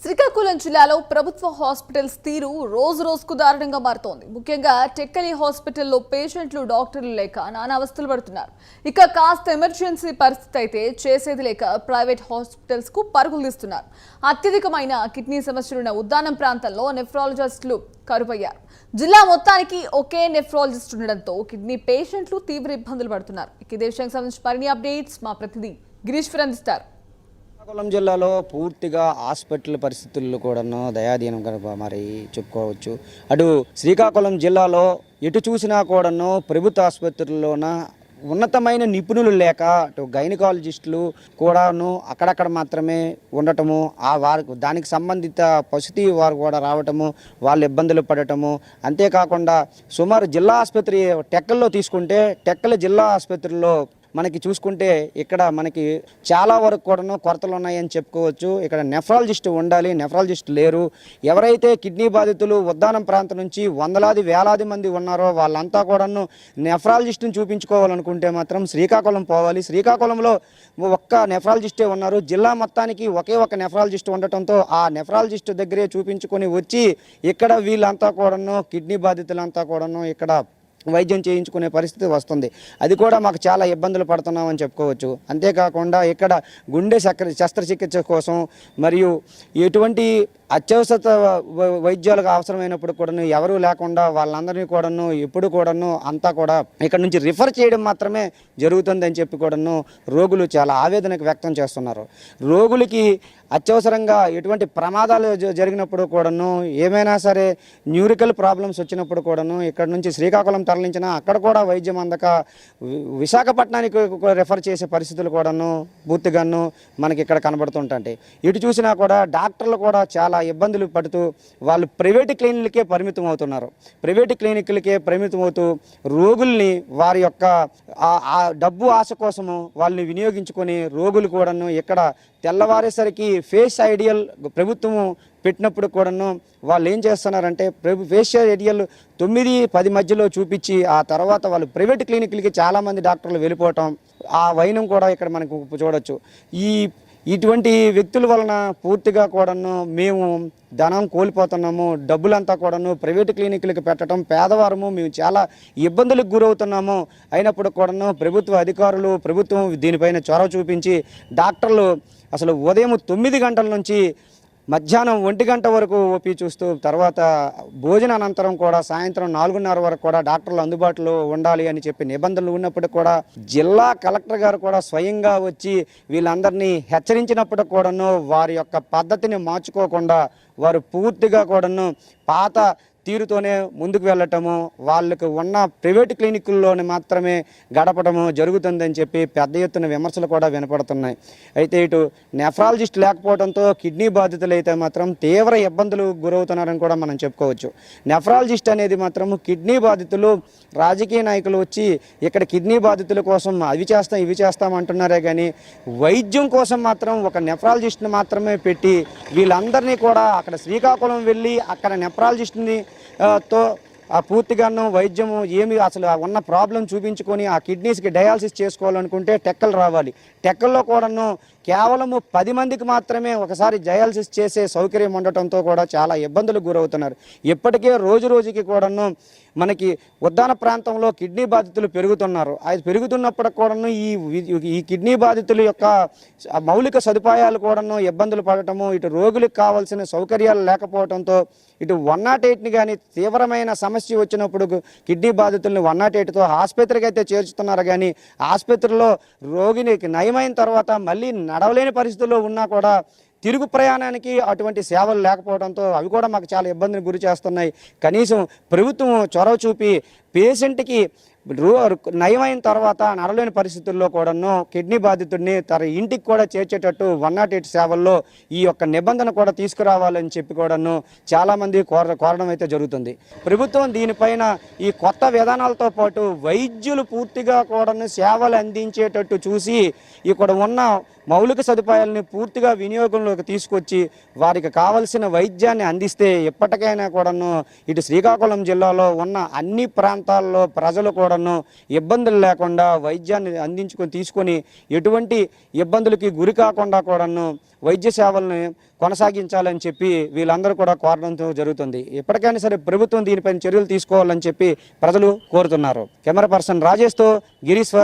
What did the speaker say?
శ్రీకాకుళం జిల్లాలో ప్రభుత్వ హాస్పిటల్స్ తీరు రోజు రోజుకు దారుణంగా మారుతోంది. ముఖ్యంగా టెక్కలి హాస్పిటల్లో పేషెంట్లు డాక్టర్లు లేక నానా అవస్థలు పడుతున్నారు. ఇక కాస్త ఎమర్జెన్సీ పరిస్థితి అయితే చేసేది లేక ప్రైవేట్ హాస్పిటల్స్ కు పరుగులు తీస్తున్నారు. అత్యధికమైన కిడ్నీ సమస్యలున్న ఉద్దానం ప్రాంతంలో నెఫ్రాలజిస్టులు కరువయ్యారు. జిల్లా మొత్తానికి ఒకే నెఫ్రాలజిస్ట్ ఉండడంతో కిడ్నీ పేషెంట్లు తీవ్ర ఇబ్బందులు పడుతున్నారు. ఇదే విషయానికి సంబంధించి మరిన్ని అప్డేట్స్ మా ప్రతినిధి గిరీష్ అందిస్తారు. శ్రీకాకుళం జిల్లాలో పూర్తిగా హాస్పిటల్ పరిస్థితుల్లో కూడాను దయాదీనం కనుక మరి చెప్పుకోవచ్చు. అటు శ్రీకాకుళం జిల్లాలో ఎటు చూసినా కూడాను ప్రభుత్వ ఆసుపత్రుల్లోన ఉన్నతమైన నిపుణులు లేక అటు గైనకాలజిస్టులు కూడాను అక్కడక్కడ మాత్రమే ఉండటము, దానికి సంబంధిత ప్రసూతి వారు కూడా రావటము, వాళ్ళు ఇబ్బందులు పడటము. అంతేకాకుండా సుమారు జిల్లా ఆసుపత్రి టెక్కల్లో తీసుకుంటే టెక్కల జిల్లా ఆసుపత్రిలో మనకి చూసుకుంటే ఇక్కడ మనకి చాలా వరకు కూడాను కొరతలు ఉన్నాయని చెప్పుకోవచ్చు. ఇక్కడ నెఫ్రాలజిస్ట్ ఉండాలి, నెఫ్రాలజిస్ట్ లేరు. ఎవరైతే కిడ్నీ బాధితులు ఉద్దానం ప్రాంతం నుంచి వేలాది మంది ఉన్నారో వాళ్ళంతా కూడాను నెఫ్రాలజిస్ట్ని చూపించుకోవాలనుకుంటే మాత్రం శ్రీకాకుళం పోవాలి. శ్రీకాకుళంలో ఒక్క నెఫ్రాలజిస్టే ఉన్నారు. జిల్లా మొత్తానికి ఒకే ఒక నెఫ్రాలజిస్ట్ ఉండటంతో ఆ నెఫ్రాలజిస్ట్ దగ్గరే చూపించుకొని వచ్చి ఇక్కడ వీళ్ళంతా కూడాను కిడ్నీ బాధితులంతా కూడాను ఇక్కడ వైద్యం చేయించుకునే పరిస్థితి వస్తుంది. అది కూడా మాకు చాలా ఇబ్బందులు పడుతున్నామని చెప్పుకోవచ్చు. అంతేకాకుండా ఇక్కడ గుండె శస్త్రచికిత్స కోసం మరియు ఎటువంటి అత్యవసర వైద్యాలకు అవసరమైనప్పుడు కూడాను ఎవరూ లేకుండా వాళ్ళందరినీ కూడాను ఎప్పుడు కూడాను అంతా కూడా ఇక్కడ నుంచి రిఫర్ చేయడం మాత్రమే జరుగుతుందని చెప్పి కూడాను రోగులు చాలా ఆవేదనకు వ్యక్తం చేస్తున్నారు. రోగులకి అత్యవసరంగా ఎటువంటి ప్రమాదాలు జరిగినప్పుడు కూడాను ఏమైనా సరే న్యూరికల్ ప్రాబ్లమ్స్ వచ్చినప్పుడు కూడాను ఇక్కడ నుంచి శ్రీకాకుళం తరలించినా అక్కడ కూడా వైద్యం అందక విశాఖపట్నానికి రిఫర్ చేసే పరిస్థితులు కూడాను పూర్తిగాను మనకి ఇక్కడ కనబడుతుంటాయి. ఇటు చూసినా కూడా డాక్టర్లు కూడా చాలా ఇబ్బందులు పడుతూ వాళ్ళు ప్రైవేట్ క్లినిక్లకే పరిమితం అవుతున్నారు. ప్రైవేట్ క్లినిక్లకే పరిమితం అవుతూ రోగుల్ని వారి యొక్క ఆ డబ్బు ఆశ కోసము వాళ్ళని వినియోగించుకొని రోగులు కూడాను ఇక్కడ తెల్లవారేసరికి ఫేస్ ఐడియల్ ప్రభుత్వము పెట్టినప్పుడు కూడాను వాళ్ళు ఏం చేస్తున్నారంటే ఫేషియల్ ఐడియల్ 9-10 మధ్యలో చూపించి ఆ తర్వాత వాళ్ళు ప్రైవేట్ క్లినిక్లకి చాలామంది డాక్టర్లు వెళ్ళిపోవటం, ఆ వైనం కూడా ఇక్కడ మనకు చూడవచ్చు. ఇటువంటి వ్యక్తుల వలన పూర్తిగా కూడాను మేము ధనం కోల్పోతున్నాము, డబ్బులంతా కూడాను ప్రైవేట్ క్లినిక్లకు పెట్టడం, పేదవారము మేము చాలా ఇబ్బందులకు గురవుతున్నాము. అయినప్పుడు కూడాను ప్రభుత్వ అధికారులు ప్రభుత్వం దీనిపైన చొరవ చూపించి డాక్టర్లు అసలు ఉదయం 9 గంటల నుంచి మధ్యాహ్నం 1 గంట వరకు ఓపీ చూస్తూ తర్వాత భోజన అనంతరం కూడా సాయంత్రం 4:30 వరకు కూడా డాక్టర్లు అందుబాటులో ఉండాలి అని చెప్పి నిబంధనలు ఉన్నప్పుడు కూడా జిల్లా కలెక్టర్ గారు కూడా స్వయంగా వచ్చి వీళ్ళందరినీ హెచ్చరించినప్పుడు కూడాను వారి యొక్క పద్ధతిని మార్చుకోకుండా వారు పూర్తిగా కూడాను పాత తీరుతోనే ముందుకు వెళ్ళటము, వాళ్ళకు ఉన్న ప్రైవేట్ క్లినిక్ల్లోనే మాత్రమే గడపడము జరుగుతుందని చెప్పి పెద్ద ఎత్తున విమర్శలు కూడా వినపడుతున్నాయి. అయితే ఇటు నెఫ్రాలజిస్ట్ లేకపోవడంతో కిడ్నీ బాధితులు అయితే మాత్రం తీవ్ర ఇబ్బందులు గురవుతున్నారని కూడా మనం చెప్పుకోవచ్చు. నెఫ్రాలజిస్ట్ అనేది మాత్రం కిడ్నీ బాధితులు రాజకీయ నాయకులు వచ్చి ఇక్కడ కిడ్నీ బాధితుల కోసం ఇవి చేస్తాం అంటున్నారే కానీ వైద్యం కోసం మాత్రం ఒక నెఫ్రాలజిస్ట్ని మాత్రమే పెట్టి వీళ్ళందరినీ కూడా అక్కడ శ్రీకాకుళం వెళ్ళి అక్కడ నెఫ్రాలజిస్ట్ని తో పూర్తిగాను వైద్యము ఏమి అసలు ఉన్న ప్రాబ్లం చూపించుకొని ఆ కిడ్నీస్కి డయాలసిస్ చేసుకోవాలనుకుంటే టెక్కలు రావాలి. టెక్కల్లో కూడాను కేవలము 10 మందికి మాత్రమే ఒకసారి డయాలసిస్ చేసే సౌకర్యం ఉండటంతో కూడా చాలా ఇబ్బందులకు గురవుతున్నారు. ఇప్పటికే రోజుకి కూడాను మనకి ఉద్దాన ప్రాంతంలో కిడ్నీ బాధితులు పెరుగుతున్నారు. అది పెరుగుతున్నప్పుడు కూడాను ఈ కిడ్నీ బాధితుల యొక్క మౌలిక సదుపాయాలు కూడాను ఇబ్బందులు పడటము, ఇటు రోగులకు కావాల్సిన సౌకర్యాలు లేకపోవడంతో ఇటు 108ని కానీ తీవ్రమైన సమస్య వచ్చినప్పుడు కిడ్నీ బాధితుల్ని 108తో ఆసుపత్రికి అయితే చేర్చుతున్నారు. కానీ ఆసుపత్రిలో రోగినికి నయమైన తర్వాత మళ్ళీ నడవలేని పరిస్థితుల్లో ఉన్నా కూడా తిరుగు ప్రయాణానికి అటువంటి సేవలు లేకపోవడంతో అవి కూడా మాకు చాలా ఇబ్బందిని గురి చేస్తున్నాయి. కనీసం ప్రభుత్వం చొరవ చూపి పేషెంట్కి నయమైన తర్వాత నడలేని పరిస్థితుల్లో కూడాను కిడ్నీ బాధితుడిని తన ఇంటికి కూడా చేర్చేటట్టు 108 సేవల్లో ఈ యొక్క నిబంధన కూడా తీసుకురావాలని చెప్పి కూడాను చాలామంది కోరడం అయితే జరుగుతుంది. ప్రభుత్వం దీనిపైన ఈ కొత్త విధానాలతో పాటు వైద్యులు పూర్తిగా కూడాను సేవలు అందించేటట్టు చూసి ఇక్కడ ఉన్న మౌలిక సదుపాయాలని పూర్తిగా వినియోగంలోకి తీసుకొచ్చి వారికి కావలసిన వైద్యాన్ని అందిస్తే ఎప్పటికైనా కూడాను ఇటు శ్రీకాకుళం జిల్లాలో ఉన్న అన్ని ప్రాంతాల్లో ప్రజలు కూడాను ఇబ్బందులు లేకుండా వైద్యాన్ని తీసుకొని ఎటువంటి ఇబ్బందులకి గురి కాకుండా కూడాను వైద్య సేవలను కొనసాగించాలని చెప్పి వీళ్ళందరూ కూడా కోరడంతో జరుగుతుంది. ఎప్పటికైనా సరే ప్రభుత్వం దీనిపైన చర్యలు తీసుకోవాలని చెప్పి ప్రజలు కోరుతున్నారు. కెమెరా పర్సన్ రాజేష్తో గిరీశ్వర్.